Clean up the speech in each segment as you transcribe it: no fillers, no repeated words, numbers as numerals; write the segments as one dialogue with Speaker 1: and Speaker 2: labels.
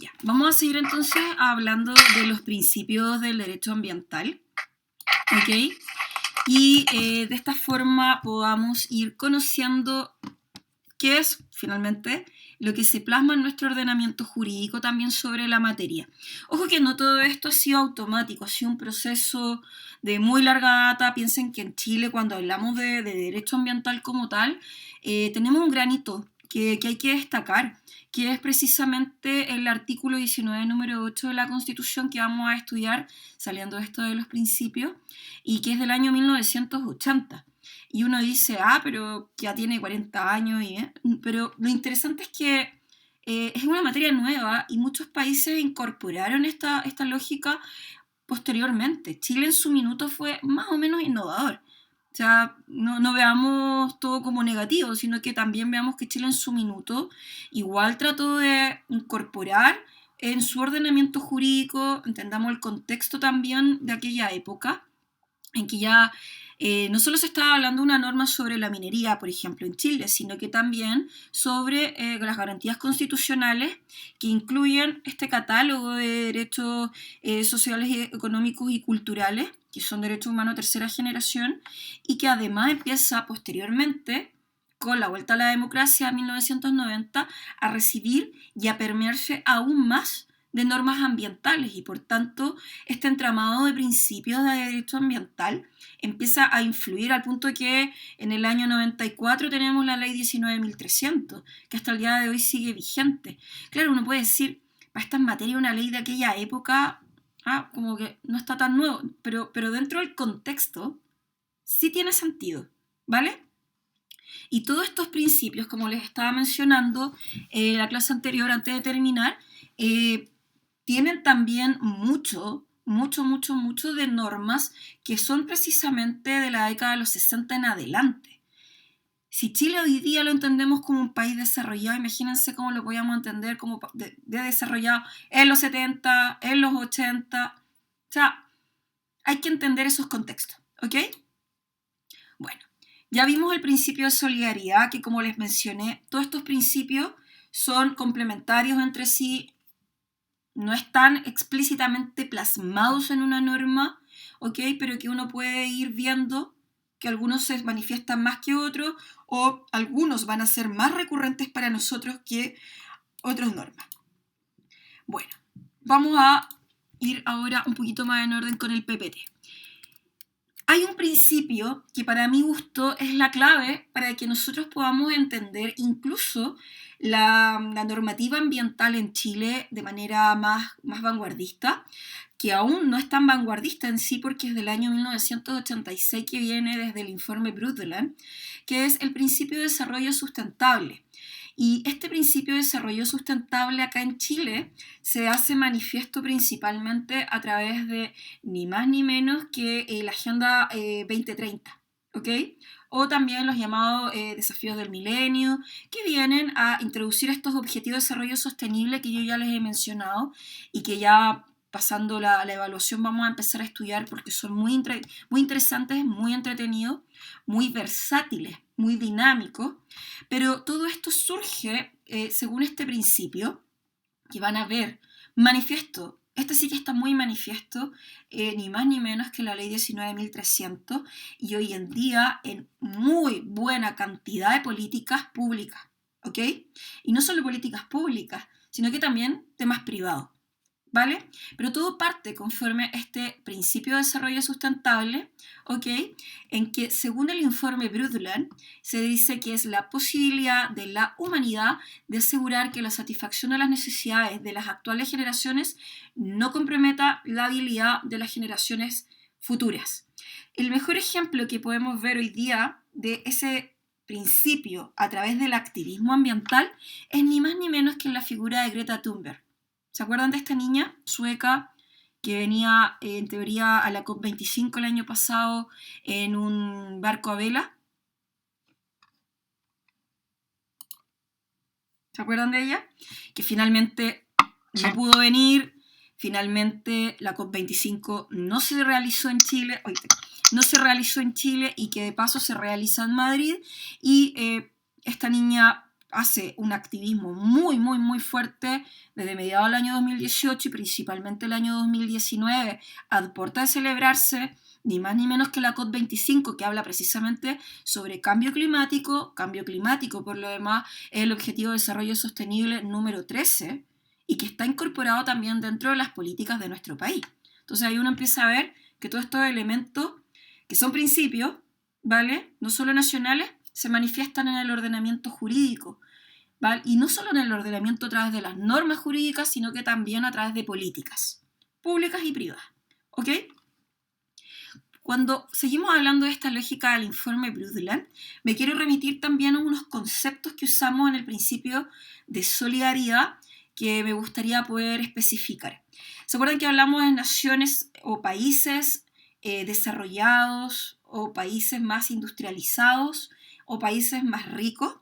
Speaker 1: Ya, vamos a seguir entonces hablando de los principios del derecho ambiental, ¿ok? Y de esta forma podamos ir conociendo qué es, finalmente, lo que se plasma en nuestro ordenamiento jurídico también sobre la materia. Ojo que no todo esto ha sido automático, ha sido un proceso de muy larga data. Piensen que en Chile, cuando hablamos de derecho ambiental como tal, tenemos un gran hito que hay que destacar, que es precisamente el artículo 19, número 8 de la Constitución, que vamos a estudiar saliendo esto de los principios, y que es del año 1980. Y uno dice, pero ya tiene 40 años, pero lo interesante es que es una materia nueva y muchos países incorporaron esta lógica posteriormente. Chile en su minuto fue más o menos innovador. O sea, no veamos todo como negativo, sino que también veamos que Chile en su minuto igual trató de incorporar en su ordenamiento jurídico, entendamos el contexto también de aquella época, en que ya no solo se estaba hablando de una norma sobre la minería, por ejemplo, en Chile, sino que también sobre las garantías constitucionales que incluyen este catálogo de derechos sociales, económicos y culturales, que son derechos humanos de tercera generación, y que además empieza posteriormente, con la vuelta a la democracia de 1990, a recibir y a permearse aún más de normas ambientales, y por tanto este entramado de principios de derecho ambiental empieza a influir al punto que en el año 94 tenemos la ley 19.300, que hasta el día de hoy sigue vigente. Claro, uno puede decir, para esta materia una ley de aquella época, como que no está tan nuevo, pero dentro del contexto sí tiene sentido, ¿vale? Y todos estos principios, como les estaba mencionando en la clase anterior antes de terminar, tienen también mucho de normas que son precisamente de la década de los 60 en adelante. Si Chile hoy día lo entendemos como un país desarrollado, imagínense cómo lo podíamos entender como de desarrollado en los 70, en los 80. O sea, hay que entender esos contextos, ¿ok? Bueno, ya vimos el principio de solidaridad, que como les mencioné, todos estos principios son complementarios entre sí, no están explícitamente plasmados en una norma, ¿ok? Pero que uno puede ir viendo que algunos se manifiestan más que otros, o algunos van a ser más recurrentes para nosotros que otras normas. Bueno, vamos a ir ahora un poquito más en orden con el PPT. Hay un principio que para mi gusto es la clave para que nosotros podamos entender incluso la normativa ambiental en Chile de manera más vanguardista, que aún no es tan vanguardista en sí porque es del año 1986, que viene desde el informe Brundtland, que es el principio de desarrollo sustentable. Y este principio de desarrollo sustentable acá en Chile se hace manifiesto principalmente a través de ni más ni menos que la Agenda 2030, ¿ok? O también los llamados desafíos del milenio, que vienen a introducir estos objetivos de desarrollo sostenible que yo ya les he mencionado y que ya pasando la evaluación vamos a empezar a estudiar porque son muy interesantes, muy entretenidos, muy versátiles, muy dinámicos, pero todo esto surge según este principio, que van a ver manifiesto. Este sí que está muy manifiesto, ni más ni menos que la ley 19.300, y hoy en día en muy buena cantidad de políticas públicas, ¿ok? Y no solo políticas públicas, sino que también temas privados, ¿vale? Pero todo parte conforme a este principio de desarrollo sustentable, ¿ok? En que según el informe Brundtland se dice que es la posibilidad de la humanidad de asegurar que la satisfacción de las necesidades de las actuales generaciones no comprometa la habilidad de las generaciones futuras. El mejor ejemplo que podemos ver hoy día de ese principio a través del activismo ambiental es ni más ni menos que en la figura de Greta Thunberg. ¿Se acuerdan de esta niña sueca que venía en teoría a la COP25 el año pasado en un barco a vela? ¿Se acuerdan de ella? Que finalmente no pudo venir, finalmente la COP25 no se realizó en Chile, y que de paso se realiza en Madrid, y esta niña hace un activismo muy, muy, muy fuerte desde mediados del año 2018 y principalmente el año 2019, a puerta de celebrarse ni más ni menos que la COP25, que habla precisamente sobre cambio climático por lo demás es el Objetivo de Desarrollo Sostenible número 13, y que está incorporado también dentro de las políticas de nuestro país. Entonces ahí uno empieza a ver que todos estos elementos, que son principios, ¿vale? No solo nacionales, se manifiestan en el ordenamiento jurídico, ¿vale? Y no solo en el ordenamiento a través de las normas jurídicas, sino que también a través de políticas públicas y privadas, ¿ok? Cuando seguimos hablando de esta lógica del informe Brundtland, me quiero remitir también a unos conceptos que usamos en el principio de solidaridad que me gustaría poder especificar. ¿Se acuerdan que hablamos de naciones o países desarrollados o países más industrializados o países más ricos?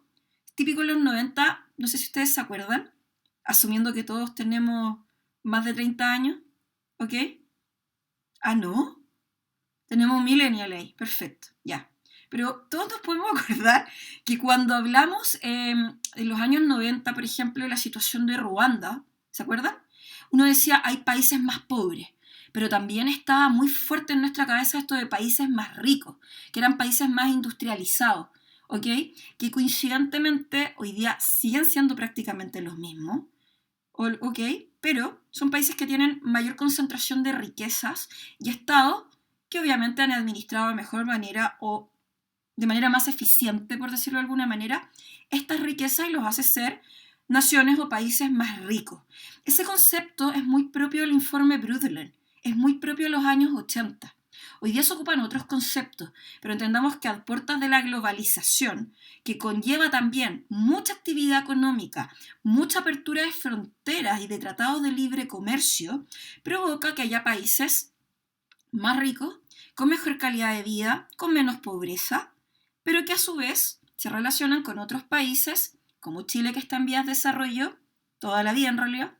Speaker 1: Típico en los 90, no sé si ustedes se acuerdan, asumiendo que todos tenemos más de 30 años, ¿ok? Ah, ¿no? Tenemos millennial ahí, perfecto, ya. Pero todos nos podemos acordar que cuando hablamos en los años 90, por ejemplo, de la situación de Ruanda, ¿se acuerdan? Uno decía, hay países más pobres, pero también estaba muy fuerte en nuestra cabeza esto de países más ricos, que eran países más industrializados, ¿ok? Que coincidentemente hoy día siguen siendo prácticamente los mismos, ¿ok? Pero son países que tienen mayor concentración de riquezas y estados que obviamente han administrado de mejor manera o de manera más eficiente, por decirlo de alguna manera, estas riquezas y los hace ser naciones o países más ricos. Ese concepto es muy propio del informe Brundtland, es muy propio de los años 80. Hoy día se ocupan otros conceptos, pero entendamos que a puertas de la globalización, que conlleva también mucha actividad económica, mucha apertura de fronteras y de tratados de libre comercio, provoca que haya países más ricos, con mejor calidad de vida, con menos pobreza, pero que a su vez se relacionan con otros países, como Chile, que está en vías de desarrollo, toda la vida en realidad,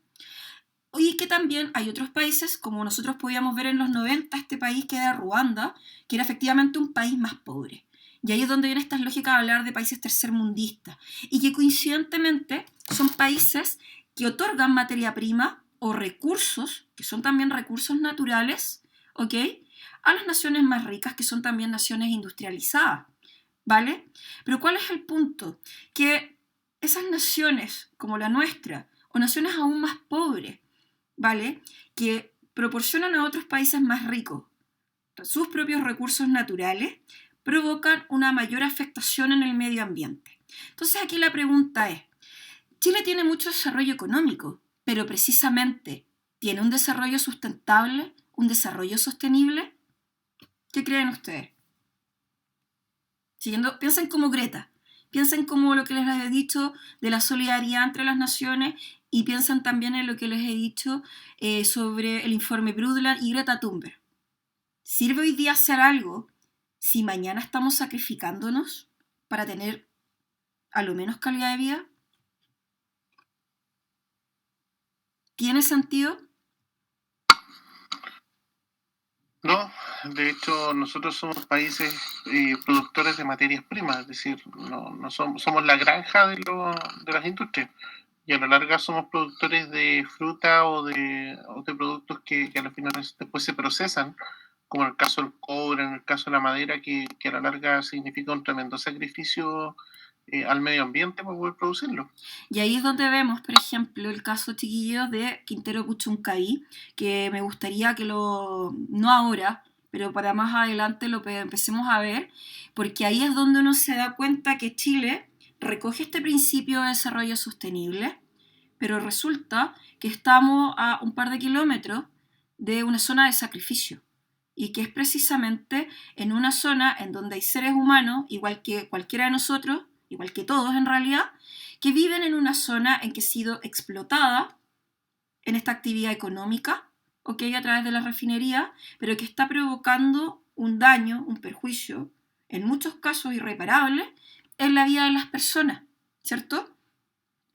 Speaker 1: y que también hay otros países, como nosotros podíamos ver en los 90, este país que era Ruanda, que era efectivamente un país más pobre. Y ahí es donde viene esta lógica de hablar de países tercermundistas, y que coincidentemente son países que otorgan materia prima o recursos, que son también recursos naturales, ¿ok?, a las naciones más ricas, que son también naciones industrializadas, ¿vale? Pero ¿cuál es el punto? Que esas naciones, como la nuestra, o naciones aún más pobres, ¿vale?, que proporcionan a otros países más ricos sus propios recursos naturales, provocan una mayor afectación en el medio ambiente. Entonces aquí la pregunta es, Chile tiene mucho desarrollo económico, pero precisamente, ¿tiene un desarrollo sustentable, un desarrollo sostenible? ¿Qué creen ustedes? Piensen como Greta, piensen como lo que les he dicho de la solidaridad entre las naciones y piensen también en lo que les he dicho sobre el informe Brundtland y Greta Thunberg. ¿Sirve hoy día hacer algo si mañana estamos sacrificándonos para tener a lo menos calidad de vida? ¿Tiene sentido?
Speaker 2: No, de hecho nosotros somos países productores de materias primas, es decir, no somos la granja de las industrias, y a la larga somos productores de fruta o de productos que a la final después se procesan, como en el caso del cobre, en el caso de la madera, que a la larga significa un tremendo sacrificio al medio ambiente para poder producirlo.
Speaker 1: Y ahí es donde vemos, por ejemplo, el caso, chiquillos, de Quintero Puchuncaví, que me gustaría que no ahora, pero para más adelante lo empecemos a ver, porque ahí es donde uno se da cuenta que Chile recoge este principio de desarrollo sostenible, pero resulta que estamos a un par de kilómetros de una zona de sacrificio, y que es precisamente en una zona en donde hay seres humanos, igual que cualquiera de nosotros, igual que todos en realidad, que viven en una zona en que ha sido explotada en esta actividad económica, ¿ok?, a través de la refinería, pero que está provocando un daño, un perjuicio, en muchos casos irreparable, en la vida de las personas, ¿cierto?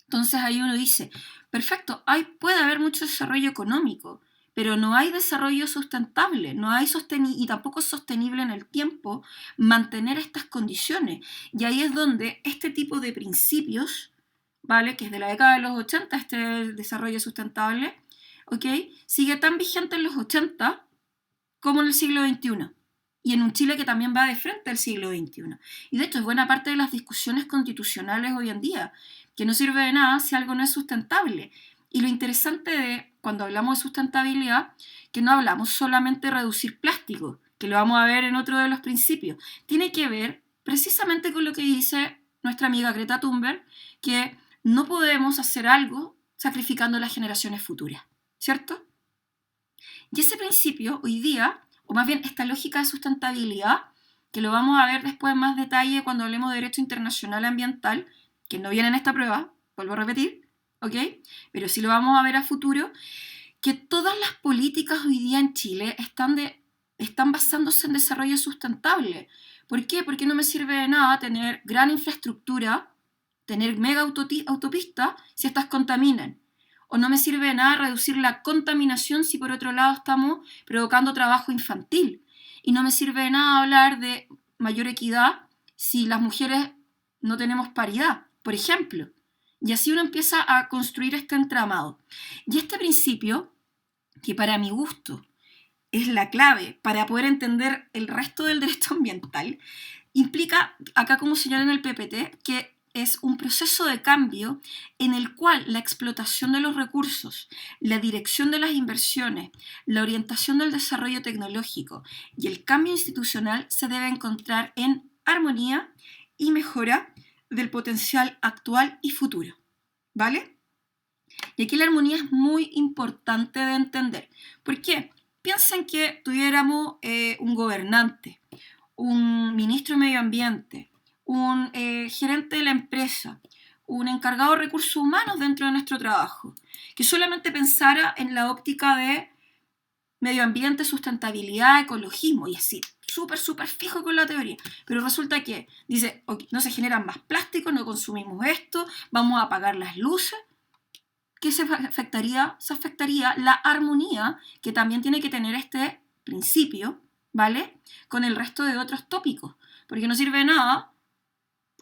Speaker 1: Entonces ahí uno dice, perfecto, puede haber mucho desarrollo económico, pero no hay desarrollo sustentable, no hay y tampoco es sostenible en el tiempo mantener estas condiciones. Y ahí es donde este tipo de principios ¿vale? Que es de la década de los 80, este desarrollo sustentable, ¿ok? Sigue tan vigente en los 80 como en el siglo XXI. Y en un Chile que también va de frente al siglo XXI. Y de hecho es buena parte de las discusiones constitucionales hoy en día, que no sirve de nada si algo no es sustentable. Y lo interesante de cuando hablamos de sustentabilidad, que no hablamos solamente de reducir plástico, que lo vamos a ver en otro de los principios. Tiene que ver precisamente con lo que dice nuestra amiga Greta Thunberg, que no podemos hacer algo sacrificando las generaciones futuras, ¿cierto? Y ese principio hoy día, o más bien esta lógica de sustentabilidad, que lo vamos a ver después en más detalle cuando hablemos de derecho internacional ambiental, que no viene en esta prueba, vuelvo a repetir, ¿ok? Pero sí lo vamos a ver a futuro, que todas las políticas hoy día en Chile están basándose en desarrollo sustentable. ¿Por qué? Porque no me sirve de nada tener gran infraestructura, tener mega autopistas si estas contaminan. O no me sirve de nada reducir la contaminación si por otro lado estamos provocando trabajo infantil. Y no me sirve de nada hablar de mayor equidad si las mujeres no tenemos paridad, por ejemplo. Y así uno empieza a construir este entramado. Y este principio, que para mi gusto es la clave para poder entender el resto del derecho ambiental, implica, acá como señala en el PPT, que es un proceso de cambio en el cual la explotación de los recursos, la dirección de las inversiones, la orientación del desarrollo tecnológico y el cambio institucional se debe encontrar en armonía y mejora del potencial actual y futuro. ¿Vale? Y aquí la armonía es muy importante de entender. ¿Por qué? Piensen que tuviéramos un gobernante, un ministro de Medio Ambiente, un gerente de la empresa, un encargado de recursos humanos dentro de nuestro trabajo, que solamente pensara en la óptica de medio ambiente, sustentabilidad, ecologismo, y así, súper fijo con la teoría. Pero resulta que dice, okay, no se generan más plásticos, no consumimos esto, vamos a apagar las luces. ¿Qué se afectaría? Se afectaría la armonía que también tiene que tener este principio, ¿vale? Con el resto de otros tópicos. Porque no sirve de nada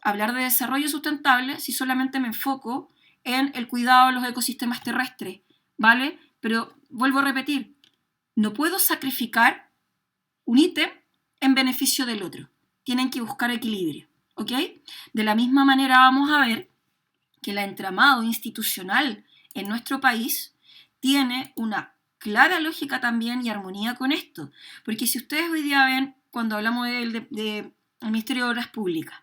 Speaker 1: hablar de desarrollo sustentable si solamente me enfoco en el cuidado de los ecosistemas terrestres, ¿vale? Pero vuelvo a repetir, no puedo sacrificar un ítem en beneficio del otro. Tienen que buscar equilibrio, ¿ok? De la misma manera vamos a ver que el entramado institucional en nuestro país tiene una clara lógica también y armonía con esto. Porque si ustedes hoy día ven, cuando hablamos del Ministerio de Obras Públicas,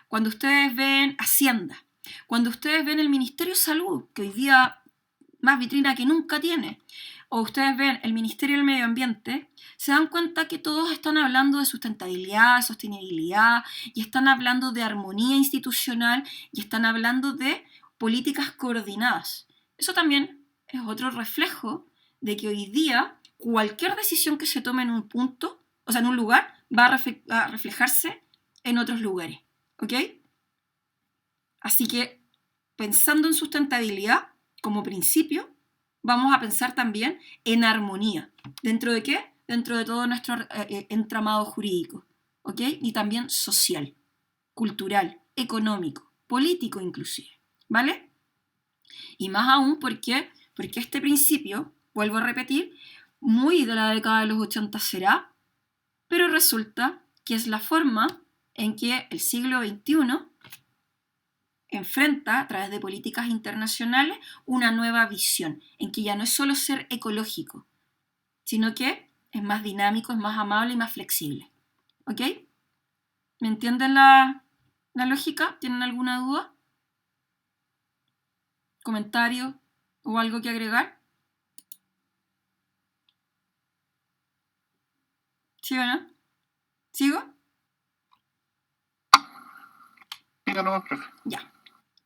Speaker 1: cuando ustedes ven Hacienda, cuando ustedes ven el Ministerio de Salud, que hoy día más vitrina que nunca tiene, o ustedes ven el Ministerio del Medio Ambiente, se dan cuenta que todos están hablando de sustentabilidad, sostenibilidad, y están hablando de armonía institucional, y están hablando de políticas coordinadas. Eso también es otro reflejo de que hoy día cualquier decisión que se tome en un punto, o sea, en un lugar, va a reflejarse en otros lugares, ¿ok? Así que, pensando en sustentabilidad como principio, vamos a pensar también en armonía. ¿Dentro de qué? Dentro de todo nuestro entramado jurídico, ¿ok? Y también social, cultural, económico, político inclusive, ¿vale? Y más aún porque este principio, vuelvo a repetir, muy de la década de los 80 será, pero resulta que es la forma en que el siglo XXI enfrenta, a través de políticas internacionales, una nueva visión, en que ya no es solo ser ecológico, sino que es más dinámico, es más amable y más flexible. ¿Ok? ¿Me entienden la lógica? ¿Tienen alguna duda? ¿Comentario o algo que agregar? ¿Sí o no? ¿Sigo?
Speaker 2: Siga nomás, profe.
Speaker 1: Ya.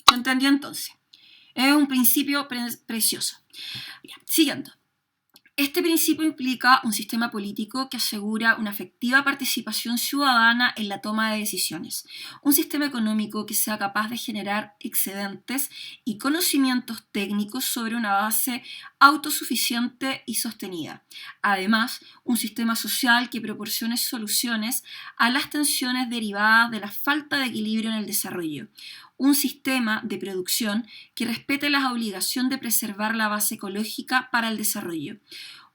Speaker 1: ¿Lo entendí entonces? Es un principio precioso. Ya, siguiendo. Este principio implica un sistema político que asegura una efectiva participación ciudadana en la toma de decisiones, un sistema económico que sea capaz de generar excedentes y conocimientos técnicos sobre una base autosuficiente y sostenida. Además, un sistema social que proporcione soluciones a las tensiones derivadas de la falta de equilibrio en el desarrollo. un sistema de producción que respete la obligación de preservar la base ecológica para el desarrollo,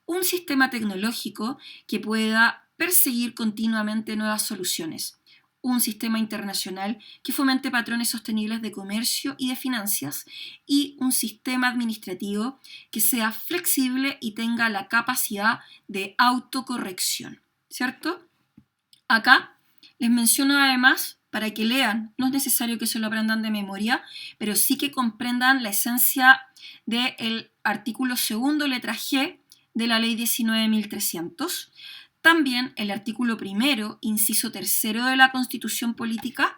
Speaker 1: un sistema tecnológico que pueda perseguir continuamente nuevas soluciones, un sistema internacional que fomente patrones sostenibles de comercio y de finanzas y un sistema administrativo que sea flexible y tenga la capacidad de autocorrección, ¿cierto? Acá les menciono además, para que lean, no es necesario que se lo aprendan de memoria, pero sí que comprendan la esencia del artículo segundo, letra G, de la ley 19.300. También el artículo primero, inciso tercero de la Constitución Política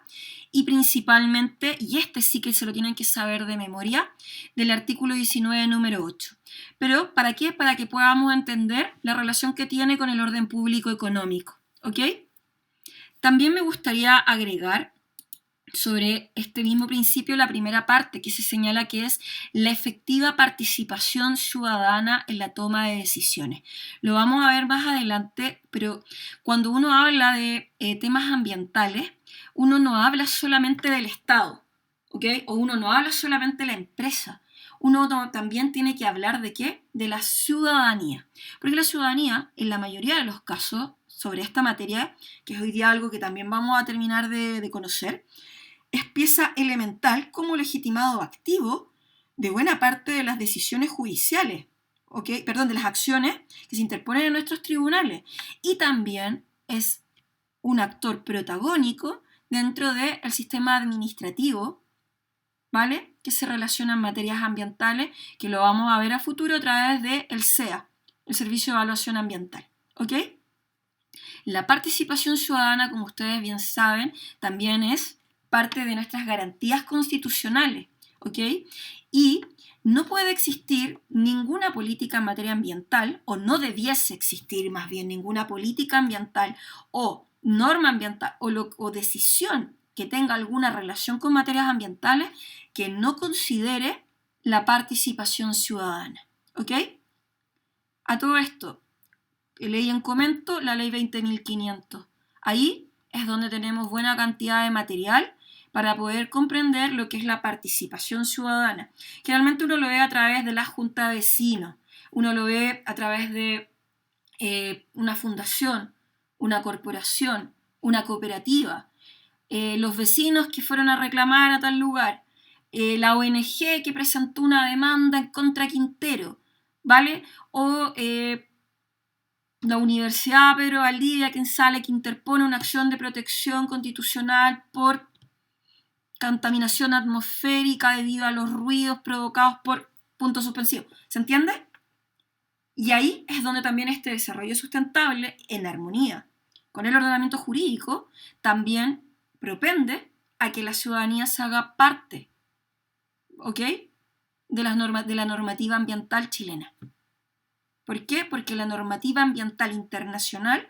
Speaker 1: y principalmente, y este sí que se lo tienen que saber de memoria, del artículo 19, número 8. Pero, ¿para qué? Para que podamos entender la relación que tiene con el orden público económico, ¿ok? También me gustaría agregar sobre este mismo principio la primera parte que se señala que es la efectiva participación ciudadana en la toma de decisiones. Lo vamos a ver más adelante, pero cuando uno habla de temas ambientales, uno no habla solamente del Estado, ¿ok? O uno no habla solamente de la empresa. Uno también tiene que hablar ¿de qué? De la ciudadanía. Porque la ciudadanía, en la mayoría de los casos, sobre esta materia, que es hoy día algo que también vamos a terminar de conocer, es pieza elemental como legitimado activo de buena parte de las decisiones judiciales, ¿ok? Perdón, de las acciones que se interponen en nuestros tribunales. Y también es un actor protagónico dentro del sistema administrativo, ¿vale? Que se relaciona en materias ambientales, que lo vamos a ver a futuro a través del SEA, el Servicio de Evaluación Ambiental, ¿ok? La participación ciudadana, como ustedes bien saben, también es parte de nuestras garantías constitucionales, ¿ok? Y no puede existir ninguna política en materia ambiental, o no debiese existir más bien ninguna política ambiental o norma ambiental o decisión que tenga alguna relación con materias ambientales que no considere la participación ciudadana, ¿ok? A todo esto, leí en comento la ley 20.500. Ahí es donde tenemos buena cantidad de material para poder comprender lo que es la participación ciudadana. Generalmente uno lo ve a través de la junta de vecinos, uno lo ve a través de una fundación, una corporación, una cooperativa, los vecinos que fueron a reclamar a tal lugar, la ONG que presentó una demanda en contra de Quintero, ¿vale? O la Universidad Pedro Valdivia, quien sale, que interpone una acción de protección constitucional por contaminación atmosférica debido a los ruidos provocados por puntos suspensivos. ¿Se entiende? Y ahí es donde también este desarrollo sustentable, en armonía con el ordenamiento jurídico, también propende a que la ciudadanía se haga parte, ¿ok? De la normativa ambiental chilena. ¿Por qué? Porque la normativa ambiental internacional,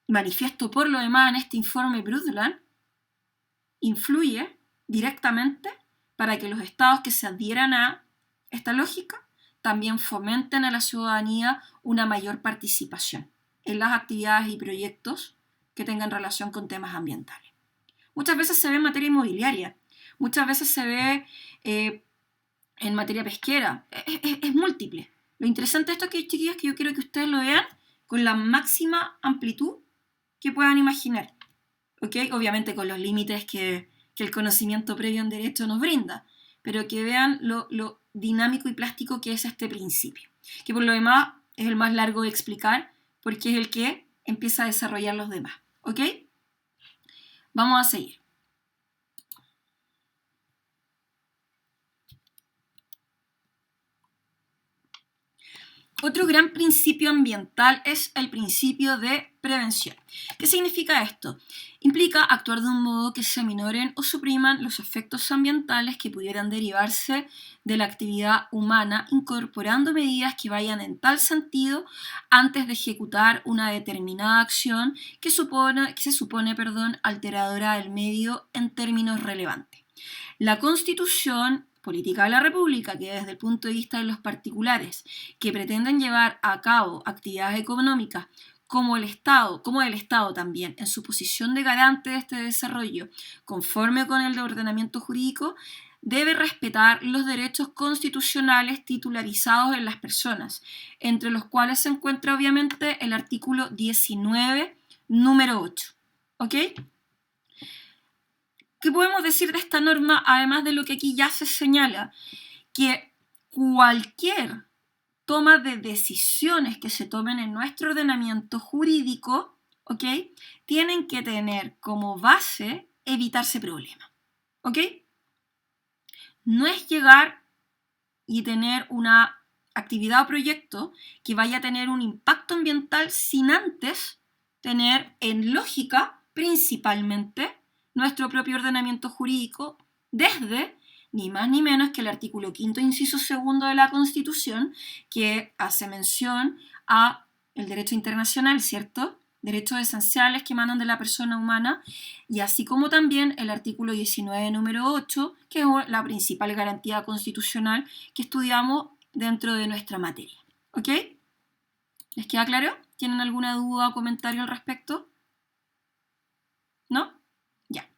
Speaker 1: manifiesto por lo demás en este informe Brundtland, influye directamente para que los estados que se adhieran a esta lógica también fomenten a la ciudadanía una mayor participación en las actividades y proyectos que tengan relación con temas ambientales. Muchas veces se ve en materia inmobiliaria, muchas veces se ve en materia pesquera, es múltiple. Lo interesante de esto, que, chiquillos, es que yo quiero que ustedes lo vean con la máxima amplitud que puedan imaginar, ¿ok? Obviamente con los límites que el conocimiento previo en derecho nos brinda, pero que vean lo dinámico y plástico que es este principio, que por lo demás es el más largo de explicar porque es el que empieza a desarrollar los demás, ¿ok? Vamos a seguir. Otro gran principio ambiental es el principio de prevención. ¿Qué significa esto? Implica actuar de un modo que se aminoren o supriman los efectos ambientales que pudieran derivarse de la actividad humana, incorporando medidas que vayan en tal sentido antes de ejecutar una determinada acción que se supone alteradora del medio en términos relevantes. La Constitución Política de la República, que desde el punto de vista de los particulares que pretenden llevar a cabo actividades económicas como el Estado también, en su posición de garante de este desarrollo, conforme con el ordenamiento jurídico, debe respetar los derechos constitucionales titularizados en las personas, entre los cuales se encuentra obviamente el artículo 19, número 8. ¿Ok? ¿Qué podemos decir de esta norma, además de lo que aquí ya se señala? Que cualquier toma de decisiones que se tomen en nuestro ordenamiento jurídico, ¿ok?, tienen que tener como base evitarse problemas. ¿Ok? No es llegar y tener una actividad o proyecto que vaya a tener un impacto ambiental sin antes tener en lógica, principalmente, nuestro propio ordenamiento jurídico desde ni más ni menos que el artículo 5º, inciso 2 de la Constitución, que hace mención a el derecho internacional, ¿cierto? Derechos esenciales que emanan de la persona humana, y así como también el artículo 19, número 8, que es la principal garantía constitucional que estudiamos dentro de nuestra materia. ¿Ok? ¿Les queda claro? ¿Tienen alguna duda o comentario al respecto? ¿No? Ya.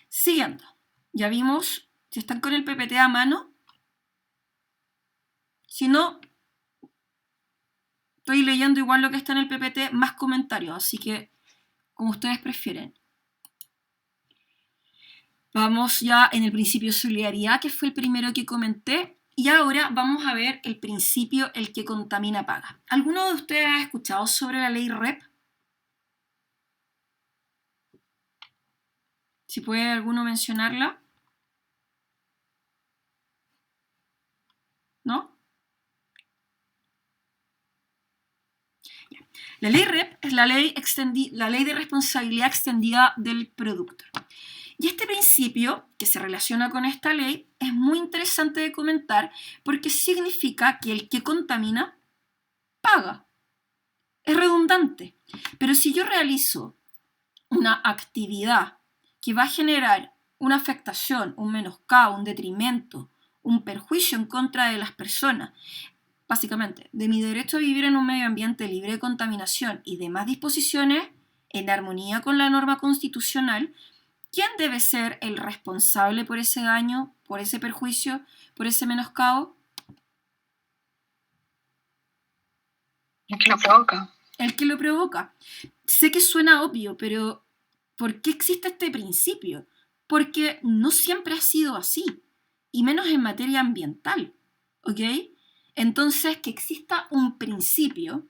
Speaker 1: Siguiendo. Ya vimos, si están con el PPT a mano. Si no, estoy leyendo igual lo que está en el PPT, más comentarios, así que como ustedes prefieren. Vamos ya en el principio de solidaridad, que fue el primero que comenté, y ahora vamos a ver el principio, el que contamina paga. ¿Alguno de ustedes ha escuchado sobre la ley REP? Si puede alguno mencionarla. ¿No? La ley REP es la ley de responsabilidad extendida del productor. Y este principio, que se relaciona con esta ley, es muy interesante de comentar porque significa que el que contamina, paga. Es redundante. Pero si yo realizo una actividad que va a generar una afectación, un menoscabo, un detrimento, un perjuicio en contra de las personas, básicamente, de mi derecho a vivir en un medio ambiente libre de contaminación y demás disposiciones, en armonía con la norma constitucional, ¿quién debe ser el responsable por ese daño, por ese perjuicio, por ese menoscabo?
Speaker 3: El que lo provoca.
Speaker 1: El que lo provoca. Sé que suena obvio, pero ¿por qué existe este principio? Porque no siempre ha sido así, y menos en materia ambiental, ¿ok? Entonces, que exista un principio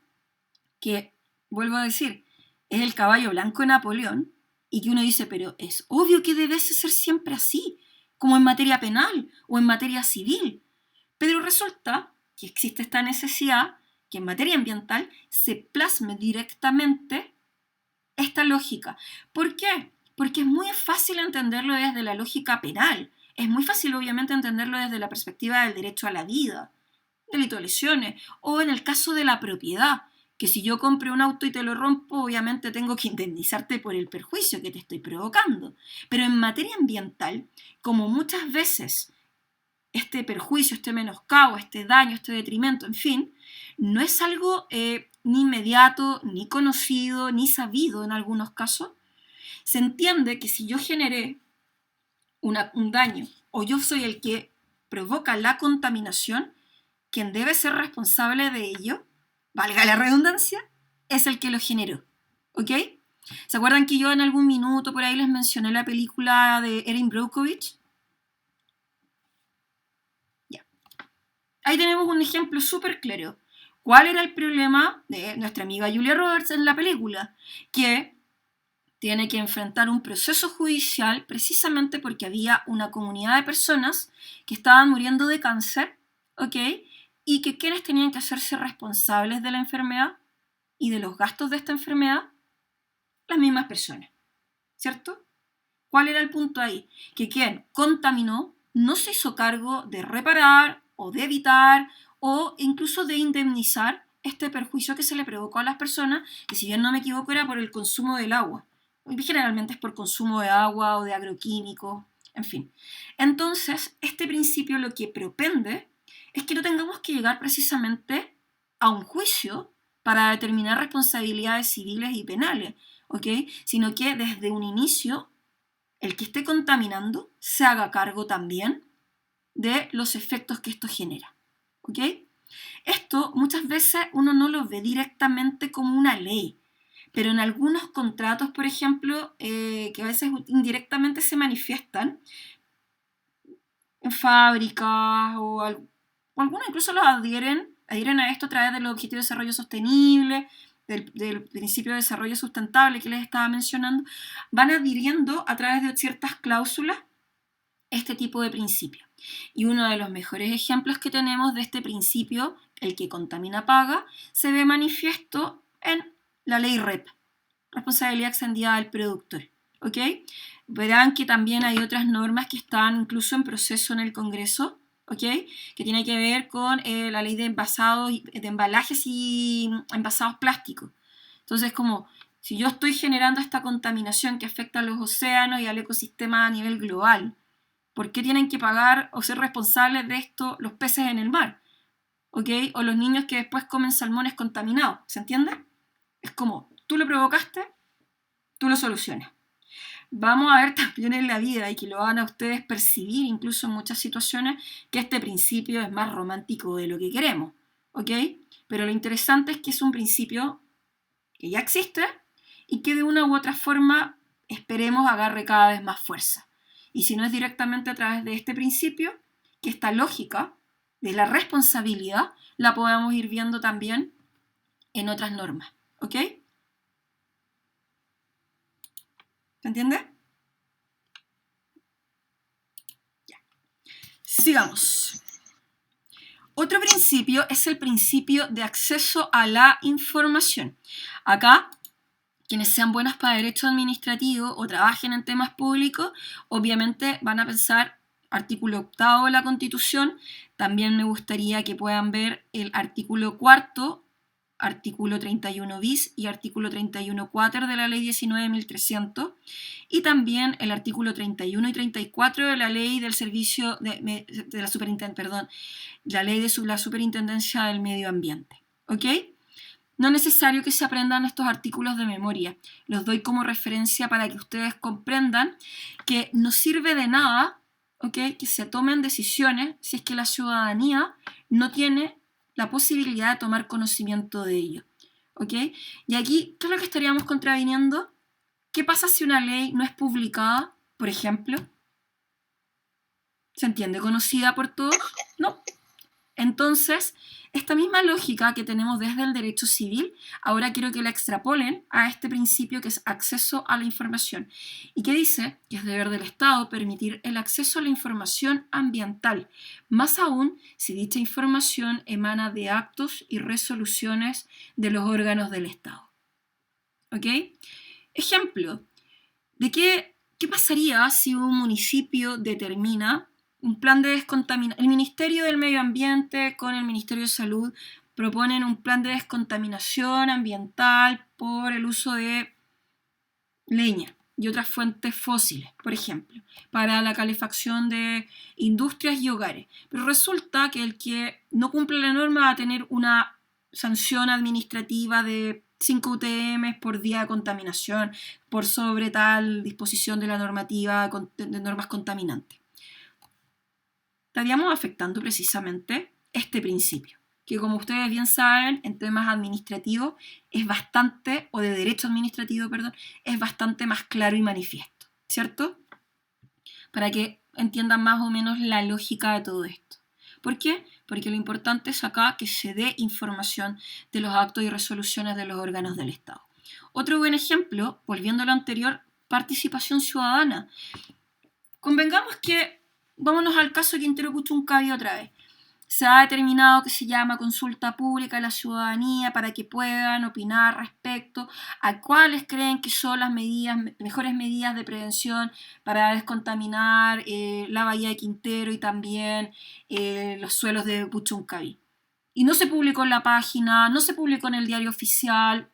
Speaker 1: que, vuelvo a decir, es el caballo blanco de Napoleón, y que uno dice, pero es obvio que debe ser siempre así, como en materia penal o en materia civil. Pero resulta que existe esta necesidad que en materia ambiental se plasme directamente esta lógica. ¿Por qué? Porque es muy fácil entenderlo desde la lógica penal. Es muy fácil, obviamente, entenderlo desde la perspectiva del derecho a la vida, delito de lesiones, o en el caso de la propiedad, que si yo compro un auto y te lo rompo, obviamente tengo que indemnizarte por el perjuicio que te estoy provocando. Pero en materia ambiental, como muchas veces este perjuicio, este menoscabo, este daño, este detrimento, en fin, no es algo ni inmediato, ni conocido, ni sabido en algunos casos, se entiende que si yo generé un daño o yo soy el que provoca la contaminación, quien debe ser responsable de ello, valga la redundancia, es el que lo generó. ¿Ok? ¿Se acuerdan que yo en algún minuto por ahí les mencioné la película de Erin Brockovich? Ya. Ahí tenemos un ejemplo súper claro. ¿Cuál era el problema de nuestra amiga Julia Roberts en la película? Que tiene que enfrentar un proceso judicial precisamente porque había una comunidad de personas que estaban muriendo de cáncer, ¿ok? Y que quienes tenían que hacerse responsables de la enfermedad y de los gastos de esta enfermedad, las mismas personas, ¿cierto? ¿Cuál era el punto ahí? Que quien contaminó no se hizo cargo de reparar o de evitar o incluso de indemnizar este perjuicio que se le provocó a las personas, que si bien no me equivoco era por el consumo del agua. Generalmente es por consumo de agua o de agroquímicos, en fin. Entonces, este principio lo que propende es que no tengamos que llegar precisamente a un juicio para determinar responsabilidades civiles y penales, ¿ok? Sino que desde un inicio, el que esté contaminando se haga cargo también de los efectos que esto genera, ¿ok? Esto muchas veces uno no lo ve directamente como una ley, pero en algunos contratos, por ejemplo, que a veces indirectamente se manifiestan en fábricas o algunos incluso los adhieren a esto a través del Objetivo de Desarrollo Sostenible, del Principio de Desarrollo Sustentable que les estaba mencionando, van adhiriendo a través de ciertas cláusulas este tipo de principio. Y uno de los mejores ejemplos que tenemos de este principio, el que contamina paga, se ve manifiesto en la ley REP, responsabilidad extendida del productor, ¿ok? Verán que también hay otras normas que están incluso en proceso en el Congreso, ¿ok? Que tiene que ver con la ley de envasados, de embalajes y envasados plásticos. Entonces, como si yo estoy generando esta contaminación que afecta a los océanos y al ecosistema a nivel global, ¿por qué tienen que pagar o ser responsables de esto los peces en el mar? ¿Ok? O los niños que después comen salmones contaminados, ¿se entiende? Es como, tú lo provocaste, tú lo solucionas. Vamos a ver también en la vida, y que lo van a ustedes percibir incluso en muchas situaciones, que este principio es más romántico de lo que queremos, ¿ok? Pero lo interesante es que es un principio que ya existe y que de una u otra forma esperemos agarre cada vez más fuerza. Y si no es directamente a través de este principio, que esta lógica de la responsabilidad la podemos ir viendo también en otras normas, ¿ok? ¿Se entiende? Ya. Sigamos. Otro principio es el principio de acceso a la información. Acá, quienes sean buenos para derecho administrativo o trabajen en temas públicos, obviamente van a pensar artículo 8 de la Constitución. También me gustaría que puedan ver el artículo 4, artículo 31 bis y artículo 31 quater de la ley 19.300, y también el artículo 31 y 34 de la ley del servicio de la la ley de la Superintendencia del Medio Ambiente, ¿ok? No es necesario que se aprendan estos artículos de memoria, los doy como referencia para que ustedes comprendan que no sirve de nada, ¿ok?, que se tomen decisiones si es que la ciudadanía no tiene la posibilidad de tomar conocimiento de ello, ¿ok? Y aquí, ¿qué es lo que estaríamos contraviniendo? ¿Qué pasa si una ley no es publicada, por ejemplo? ¿Se entiende? ¿Conocida por todos? No. Entonces, esta misma lógica que tenemos desde el derecho civil, ahora quiero que la extrapolen a este principio que es acceso a la información. ¿Y qué dice? Que es deber del Estado permitir el acceso a la información ambiental, más aún si dicha información emana de actos y resoluciones de los órganos del Estado. ¿Ok? Ejemplo, ¿de qué pasaría si un municipio determina un plan de descontaminación? El Ministerio del Medio Ambiente con el Ministerio de Salud proponen un plan de descontaminación ambiental por el uso de leña y otras fuentes fósiles, por ejemplo, para la calefacción de industrias y hogares. Pero resulta que el que no cumple la norma va a tener una sanción administrativa de 5 UTM por día de contaminación por sobre tal disposición de la normativa de normas contaminantes. Estaríamos afectando precisamente este principio, que como ustedes bien saben, en temas administrativos es bastante, o de derecho administrativo, perdón, es bastante más claro y manifiesto, ¿cierto? Para que entiendan más o menos la lógica de todo esto. ¿Por qué? Porque lo importante es acá que se dé información de los actos y resoluciones de los órganos del Estado. Otro buen ejemplo, volviendo a lo anterior, participación ciudadana. Convengamos que, vámonos al caso de Quintero Puchuncaví otra vez. Se ha determinado que se llama consulta pública a la ciudadanía para que puedan opinar respecto a cuáles creen que son las mejores medidas de prevención para descontaminar la bahía de Quintero y también los suelos de Puchuncaví. Y no se publicó en la página, no se publicó en el diario oficial,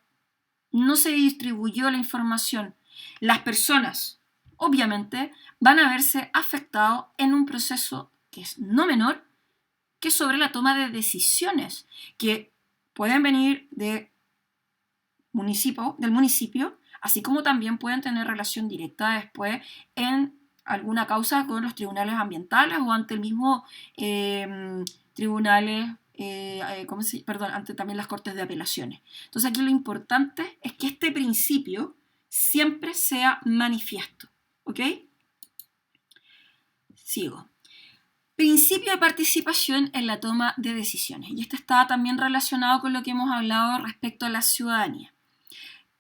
Speaker 1: no se distribuyó la información. Las personas, obviamente, van a verse afectados en un proceso que es no menor, que sobre la toma de decisiones que pueden venir de del municipio, así como también pueden tener relación directa después en alguna causa con los tribunales ambientales o ante el mismo tribunales, ante también las cortes de apelaciones. Entonces aquí lo importante es que este principio siempre sea manifiesto, ¿ok? Sigo. Principio de participación en la toma de decisiones. Y esto está también relacionado con lo que hemos hablado respecto a la ciudadanía.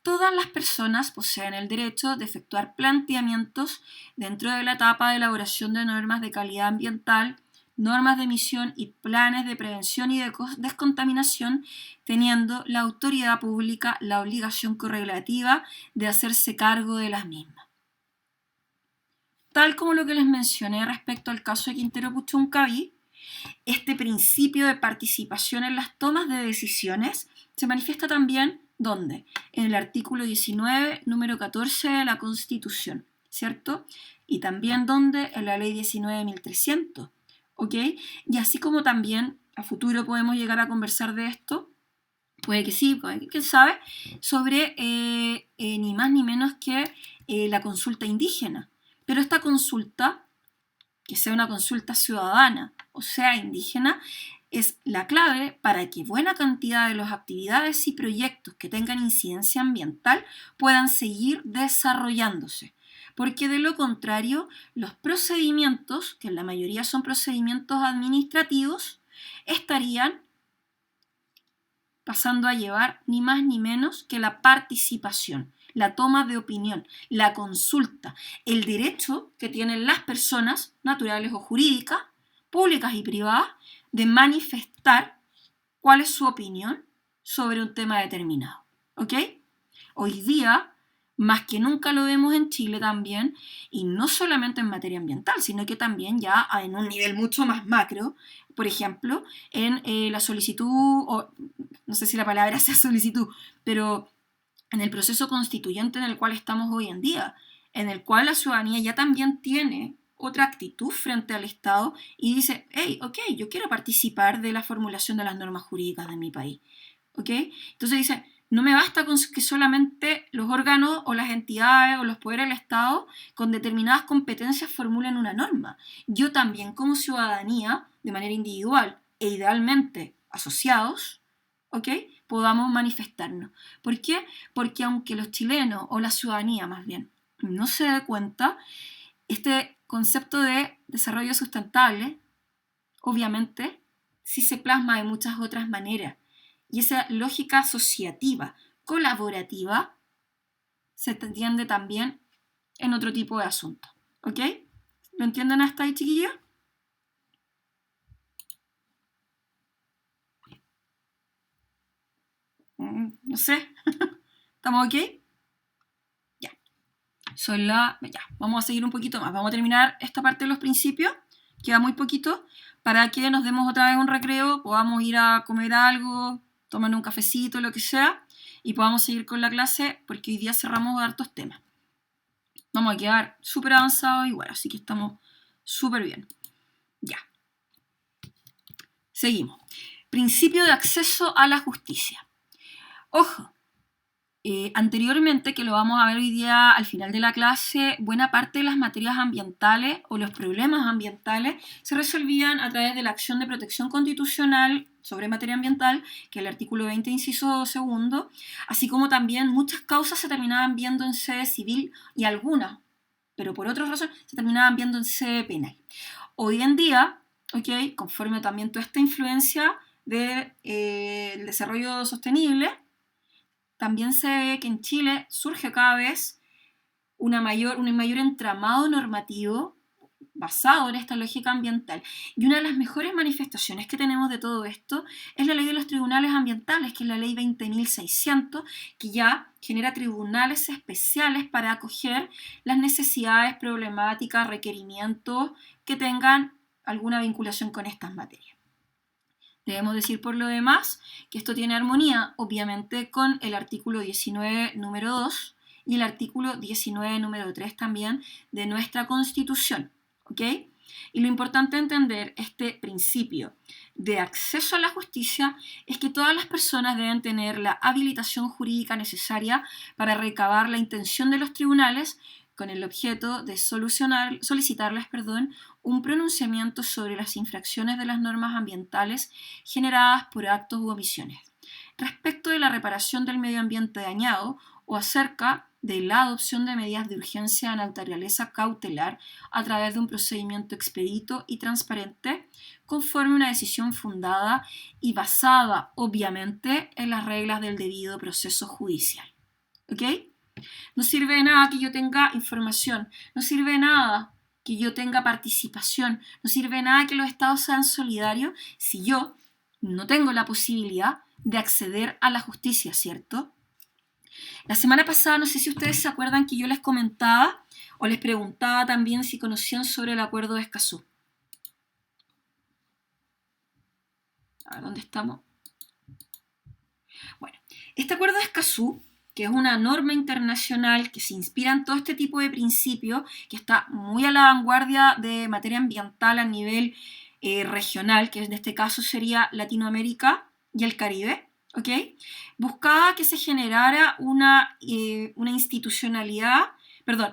Speaker 1: Todas las personas poseen el derecho de efectuar planteamientos dentro de la etapa de elaboración de normas de calidad ambiental, normas de emisión y planes de prevención y de descontaminación, teniendo la autoridad pública la obligación correlativa de hacerse cargo de las mismas. Tal como lo que les mencioné respecto al caso de Quintero Puchuncaví, este principio de participación en las tomas de decisiones se manifiesta también, ¿dónde? En el artículo 19, número 14 de la Constitución, ¿cierto? Y también, ¿dónde? En la ley 19.300, ¿ok? Y así como también a futuro podemos llegar a conversar de esto, puede que sí, quién sabe, sobre ni más ni menos que la consulta indígena. Pero esta consulta, que sea una consulta ciudadana o sea indígena, es la clave para que buena cantidad de las actividades y proyectos que tengan incidencia ambiental puedan seguir desarrollándose. Porque de lo contrario, los procedimientos, que en la mayoría son procedimientos administrativos, estarían pasando a llevar ni más ni menos que la participación, la toma de opinión, la consulta, el derecho que tienen las personas, naturales o jurídicas, públicas y privadas, de manifestar cuál es su opinión sobre un tema determinado. ¿Ok? Hoy día, más que nunca lo vemos en Chile también, y no solamente en materia ambiental, sino que también ya en un nivel mucho más macro, por ejemplo, en la solicitud, o no sé si la palabra sea solicitud, pero en el proceso constituyente en el cual estamos hoy en día, en el cual la ciudadanía ya también tiene otra actitud frente al Estado y dice, hey, ok, yo quiero participar de la formulación de las normas jurídicas de mi país, ¿ok? Entonces dice, no me basta con que solamente los órganos o las entidades o los poderes del Estado con determinadas competencias formulen una norma. Yo también como ciudadanía, de manera individual e idealmente asociados, ¿ok?, podamos manifestarnos. ¿Por qué? Porque aunque los chilenos, o la ciudadanía más bien, no se dé cuenta, este concepto de desarrollo sustentable, obviamente, sí se plasma de muchas otras maneras. Y esa lógica asociativa, colaborativa, se entiende también en otro tipo de asuntos. ¿Ok? ¿Lo entienden hasta ahí, chiquillos? No sé. ¿Estamos ok? Ya. Ya. Vamos a seguir un poquito más. Vamos a terminar esta parte de los principios. Queda muy poquito para que nos demos otra vez un recreo, podamos ir a comer algo, tomar un cafecito, lo que sea, y podamos seguir con la clase porque hoy día cerramos hartos temas. Vamos a quedar súper avanzados igual, así que estamos súper bien. Ya. Seguimos. Principio de acceso a la justicia. Ojo, anteriormente, que lo vamos a ver hoy día al final de la clase, buena parte de las materias ambientales o los problemas ambientales se resolvían a través de la acción de protección constitucional sobre materia ambiental, que es el artículo 20, inciso segundo, así como también muchas causas se terminaban viendo en sede civil y algunas, pero por otras razones, se terminaban viendo en sede penal. Hoy en día, ¿ok?, conforme también toda esta influencia del desarrollo sostenible, también se ve que en Chile surge cada vez un mayor entramado normativo basado en esta lógica ambiental. Y una de las mejores manifestaciones que tenemos de todo esto es la ley de los tribunales ambientales, que es la ley 20.600, que ya genera tribunales especiales para acoger las necesidades, problemáticas, requerimientos que tengan alguna vinculación con estas materias. Debemos decir por lo demás que esto tiene armonía, obviamente, con el artículo 19, número 2 y el artículo 19, número 3 también de nuestra Constitución, ¿ok? Y lo importante de entender este principio de acceso a la justicia es que todas las personas deben tener la habilitación jurídica necesaria para recabar la intención de los tribunales con el objeto de solicitarles un pronunciamiento sobre las infracciones de las normas ambientales generadas por actos u omisiones, respecto de la reparación del medio ambiente dañado o acerca de la adopción de medidas de urgencia de naturaleza cautelar a través de un procedimiento expedito y transparente conforme a una decisión fundada y basada, obviamente, en las reglas del debido proceso judicial. ¿Ok? No sirve de nada que yo tenga información, no sirve de nada que yo tenga participación, no sirve de nada que los estados sean solidarios si yo no tengo la posibilidad de acceder a la justicia, ¿cierto? La semana pasada, no sé si ustedes se acuerdan que yo les comentaba o les preguntaba también si conocían sobre el Acuerdo de Escazú. A ver, ¿dónde estamos? Bueno, este Acuerdo de Escazú, que es una norma internacional que se inspira en todo este tipo de principios, que está muy a la vanguardia de materia ambiental a nivel regional, que en este caso sería Latinoamérica y el Caribe, ¿ok? Buscaba que se generara una institucionalidad,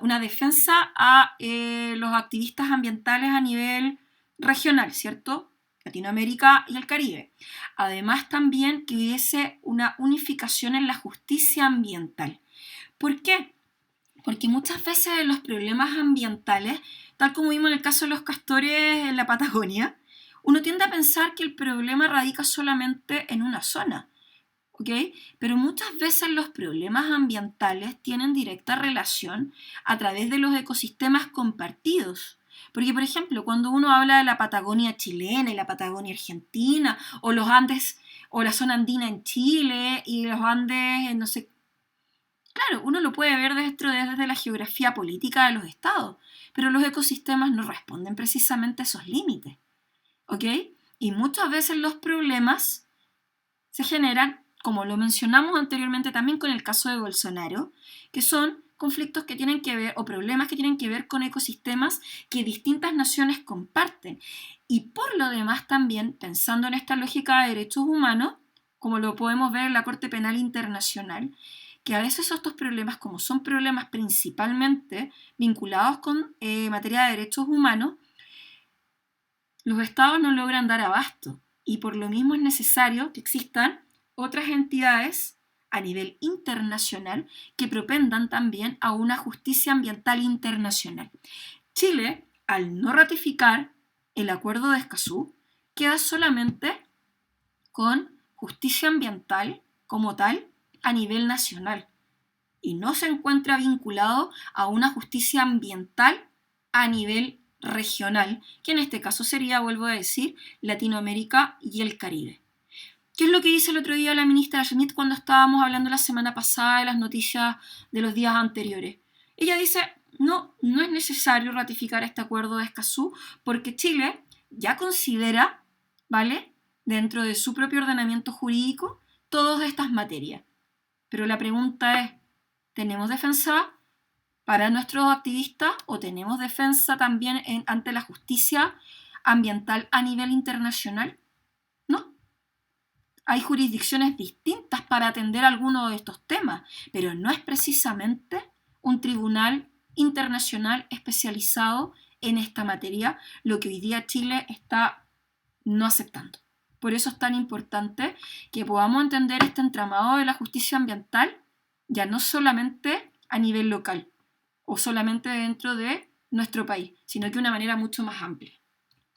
Speaker 1: una defensa a los activistas ambientales a nivel regional, ¿cierto? Latinoamérica y el Caribe. Además también que hubiese una unificación en la justicia ambiental. ¿Por qué? Porque muchas veces los problemas ambientales, tal como vimos en el caso de los castores en la Patagonia, uno tiende a pensar que el problema radica solamente en una zona, ¿ok? Pero muchas veces los problemas ambientales tienen directa relación a través de los ecosistemas compartidos. Porque, por ejemplo, cuando uno habla de la Patagonia chilena y la Patagonia argentina, o los Andes, o la zona andina en Chile, y los Andes en no sé. Claro, uno lo puede ver desde la geografía política de los estados, pero los ecosistemas no responden precisamente a esos límites, ¿ok? Y muchas veces los problemas se generan, como lo mencionamos anteriormente también con el caso de Bolsonaro, que son conflictos que tienen que ver, o problemas que tienen que ver con ecosistemas que distintas naciones comparten. Y por lo demás también, pensando en esta lógica de derechos humanos, como lo podemos ver en la Corte Penal Internacional, que a veces estos problemas, como son problemas principalmente vinculados con materia de derechos humanos, los estados no logran dar abasto. Y por lo mismo es necesario que existan otras entidades a nivel internacional que propendan también a una justicia ambiental internacional. Chile, al no ratificar el Acuerdo de Escazú, queda solamente con justicia ambiental como tal a nivel nacional y no se encuentra vinculado a una justicia ambiental a nivel regional, que en este caso sería, vuelvo a decir, Latinoamérica y el Caribe. ¿Qué es lo que dice el otro día la ministra Schmidt cuando estábamos hablando la semana pasada de las noticias de los días anteriores? Ella dice, no es necesario ratificar este Acuerdo de Escazú porque Chile ya considera, ¿vale?, dentro de su propio ordenamiento jurídico, todas estas materias. Pero la pregunta es, ¿tenemos defensa para nuestros activistas o tenemos defensa también ante la justicia ambiental a nivel internacional? No. Hay jurisdicciones distintas para atender algunos de estos temas, pero no es precisamente un tribunal internacional especializado en esta materia lo que hoy día Chile está no aceptando. Por eso es tan importante que podamos entender este entramado de la justicia ambiental ya no solamente a nivel local o solamente dentro de nuestro país, sino que de una manera mucho más amplia.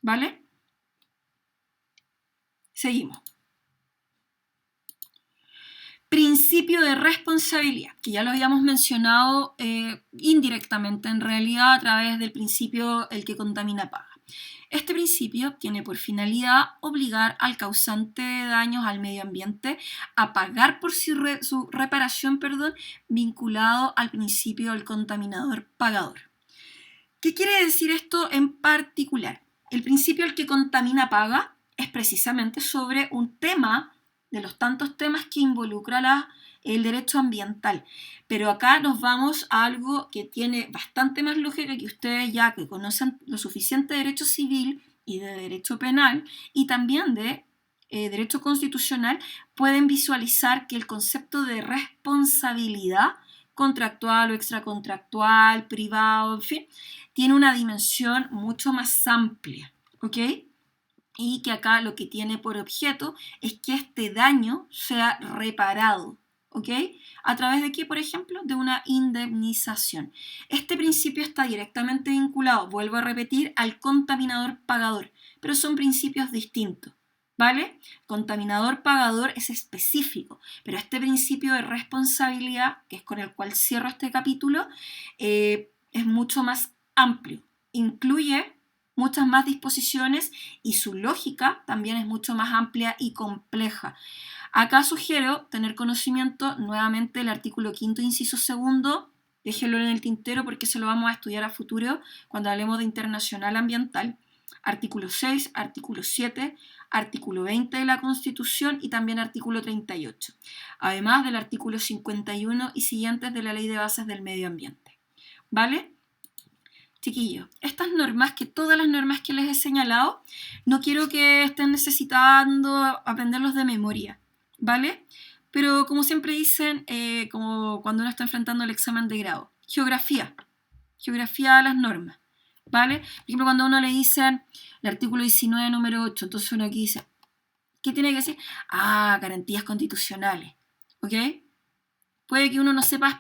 Speaker 1: ¿Vale? Seguimos. Principio de responsabilidad, que ya lo habíamos mencionado indirectamente en realidad a través del principio el que contamina paga. Este principio tiene por finalidad obligar al causante de daños al medio ambiente a pagar por su reparación, vinculado al principio del contaminador pagador. ¿Qué quiere decir esto en particular? El principio el que contamina paga es precisamente sobre un tema de los tantos temas que involucra la el derecho ambiental. Pero acá nos vamos a algo que tiene bastante más lógica, que ustedes ya que conocen lo suficiente de derecho civil y de derecho penal y también de derecho constitucional, pueden visualizar que el concepto de responsabilidad contractual o extracontractual, privado, en fin, tiene una dimensión mucho más amplia, ¿ok? Y que acá lo que tiene por objeto es que este daño sea reparado, ¿ok? ¿A través de qué, por ejemplo? De una indemnización. Este principio está directamente vinculado, vuelvo a repetir, al contaminador pagador, pero son principios distintos, ¿vale? Contaminador pagador es específico, pero este principio de responsabilidad, que es con el cual cierro este capítulo, es mucho más amplio, incluye muchas más disposiciones y su lógica también es mucho más amplia y compleja. Acá sugiero tener conocimiento nuevamente del artículo 5º, inciso 2, déjenlo en el tintero porque se lo vamos a estudiar a futuro cuando hablemos de internacional ambiental. Artículo 6, artículo 7, artículo 20 de la Constitución y también artículo 38, además del artículo 51 y siguientes de la Ley de Bases del Medio Ambiente. ¿Vale? Chiquillos, estas normas, que todas las normas que les he señalado, no quiero que estén necesitando aprenderlos de memoria, ¿vale? Pero como siempre dicen, como cuando uno está enfrentando el examen de grado, geografía a las normas, ¿vale? Por ejemplo, cuando a uno le dicen el artículo 19, número 8, entonces uno aquí dice, ¿qué tiene que decir? Garantías constitucionales, ¿ok? Puede que uno no sepa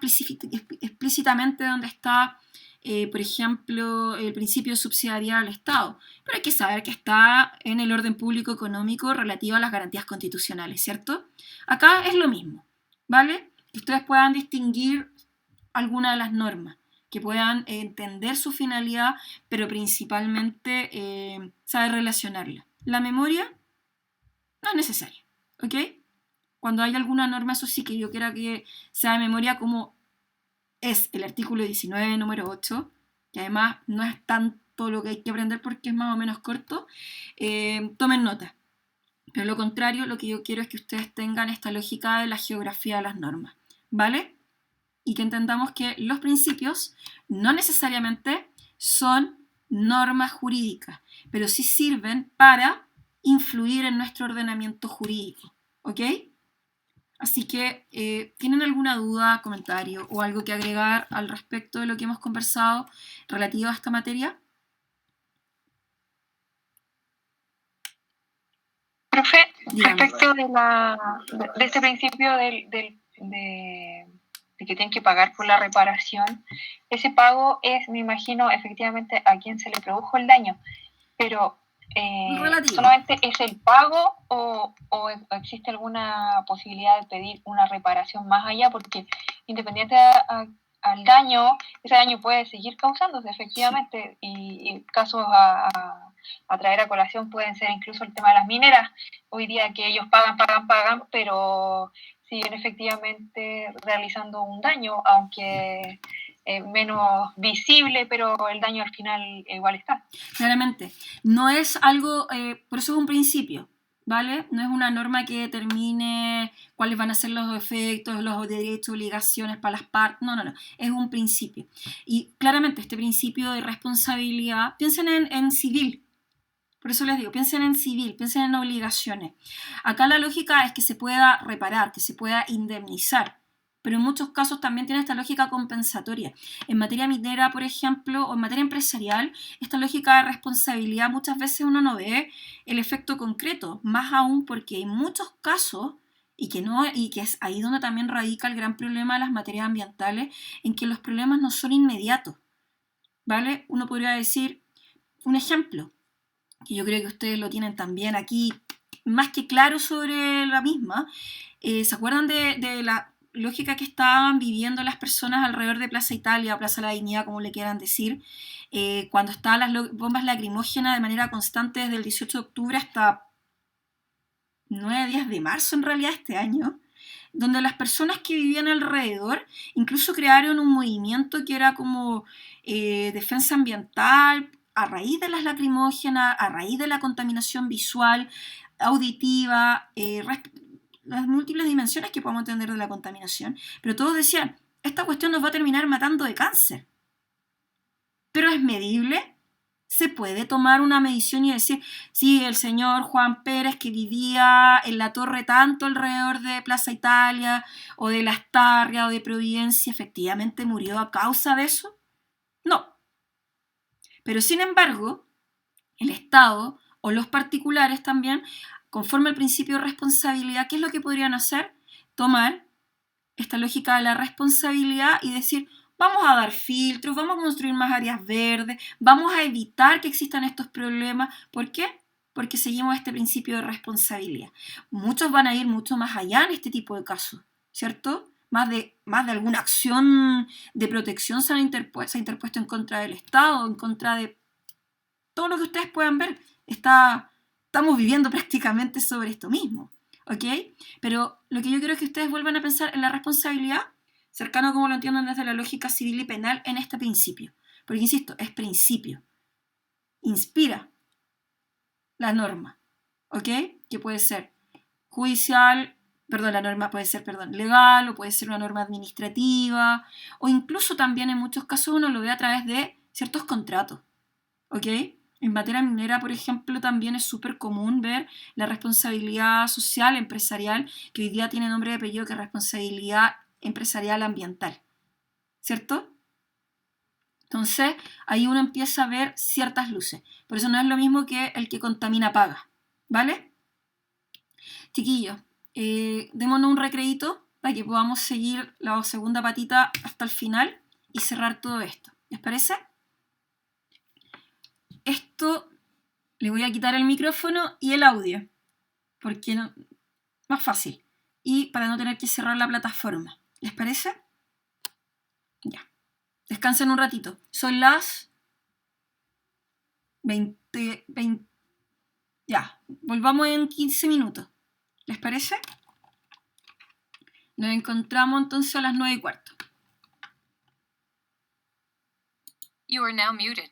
Speaker 1: explícitamente dónde está, por ejemplo, el principio de subsidiariedad del Estado, pero hay que saber que está en el orden público económico relativo a las garantías constitucionales, ¿cierto? Acá es lo mismo, ¿vale? Que ustedes puedan distinguir alguna de las normas, que puedan entender su finalidad, pero principalmente saber relacionarla. La memoria no es necesaria, ¿ok? Cuando hay alguna norma, eso sí que yo quiera que sea de memoria, como es el artículo 19, número 8, que además no es tanto lo que hay que aprender porque es más o menos corto, tomen nota. Pero lo contrario, lo que yo quiero es que ustedes tengan esta lógica de la geografía de las normas, ¿vale? Y que entendamos que los principios no necesariamente son normas jurídicas, pero sí sirven para influir en nuestro ordenamiento jurídico, ¿ok? Así que, ¿tienen alguna duda, comentario o algo que agregar al respecto de lo que hemos conversado relativo a esta materia?
Speaker 3: Profe,
Speaker 1: Dígame.
Speaker 3: respecto de este principio de que tienen que pagar por la reparación, ese pago es, me imagino, efectivamente a quien se le produjo el daño, pero ¿solamente es el pago o existe alguna posibilidad de pedir una reparación más allá? Porque independiente al daño, ese daño puede seguir causándose efectivamente, sí. Y casos a traer a colación pueden ser incluso el tema de las mineras, hoy día que ellos pagan, pero siguen efectivamente realizando un daño, aunque menos visible, pero el daño al final igual está.
Speaker 1: Claramente, no es algo, por eso es un principio, ¿vale? No es una norma que determine cuáles van a ser los efectos, los derechos, obligaciones para las partes, no, es un principio. Y claramente este principio de responsabilidad, piensen en civil, por eso les digo, piensen en civil, piensen en obligaciones. Acá la lógica es que se pueda reparar, que se pueda indemnizar, pero en muchos casos también tiene esta lógica compensatoria. En materia minera, por ejemplo, o en materia empresarial, esta lógica de responsabilidad muchas veces uno no ve el efecto concreto, más aún porque hay muchos casos y que es ahí donde también radica el gran problema de las materias ambientales, en que los problemas no son inmediatos, ¿vale? Uno podría decir un ejemplo, que yo creo que ustedes lo tienen también aquí más que claro sobre la misma. ¿Se acuerdan de la lógica que estaban viviendo las personas alrededor de Plaza Italia, Plaza de la Dignidad, como le quieran decir, cuando estaban las bombas lacrimógenas de manera constante desde el 18 de octubre hasta 9 días de marzo en realidad este año, donde las personas que vivían alrededor incluso crearon un movimiento que era como defensa ambiental a raíz de las lacrimógenas, a raíz de la contaminación visual, auditiva, las múltiples dimensiones que podemos entender de la contaminación, pero todos decían, esta cuestión nos va a terminar matando de cáncer. Pero es medible. Se puede tomar una medición y decir, sí, el señor Juan Pérez que vivía en la torre tanto alrededor de Plaza Italia o de Las Tarrias o de Providencia, ¿efectivamente murió a causa de eso? No. Pero sin embargo, el Estado o los particulares también, conforme al principio de responsabilidad, ¿qué es lo que podrían hacer? Tomar esta lógica de la responsabilidad y decir, vamos a dar filtros, vamos a construir más áreas verdes, vamos a evitar que existan estos problemas. ¿Por qué? Porque seguimos este principio de responsabilidad. Muchos van a ir mucho más allá en este tipo de casos, ¿cierto? Más de alguna acción de protección se ha interpuesto en contra del Estado, en contra de todo lo que ustedes puedan ver. Estamos viviendo prácticamente sobre esto mismo, ¿ok? Pero lo que yo quiero es que ustedes vuelvan a pensar en la responsabilidad cercano como lo entiendan desde la lógica civil y penal en este principio. Porque, insisto, es principio. Inspira la norma, ¿ok? Que puede ser judicial, la norma puede ser, legal, o puede ser una norma administrativa, o incluso también en muchos casos uno lo ve a través de ciertos contratos, ¿ok? En materia minera, por ejemplo, también es súper común ver la responsabilidad social empresarial, que hoy día tiene nombre y apellido, que es responsabilidad empresarial ambiental, ¿cierto? Entonces, ahí uno empieza a ver ciertas luces. Por eso no es lo mismo que el que contamina paga, ¿vale? Chiquillos, démonos un recreíto para que podamos seguir la segunda patita hasta el final y cerrar todo esto. ¿Les parece? Esto, le voy a quitar el micrófono y el audio, porque no, más fácil. Y para no tener que cerrar la plataforma. ¿Les parece? Ya. Descansen un ratito. Son las 20. Ya. Volvamos en 15 minutos. ¿Les parece? Nos encontramos entonces a las 9:15.
Speaker 4: You are now muted.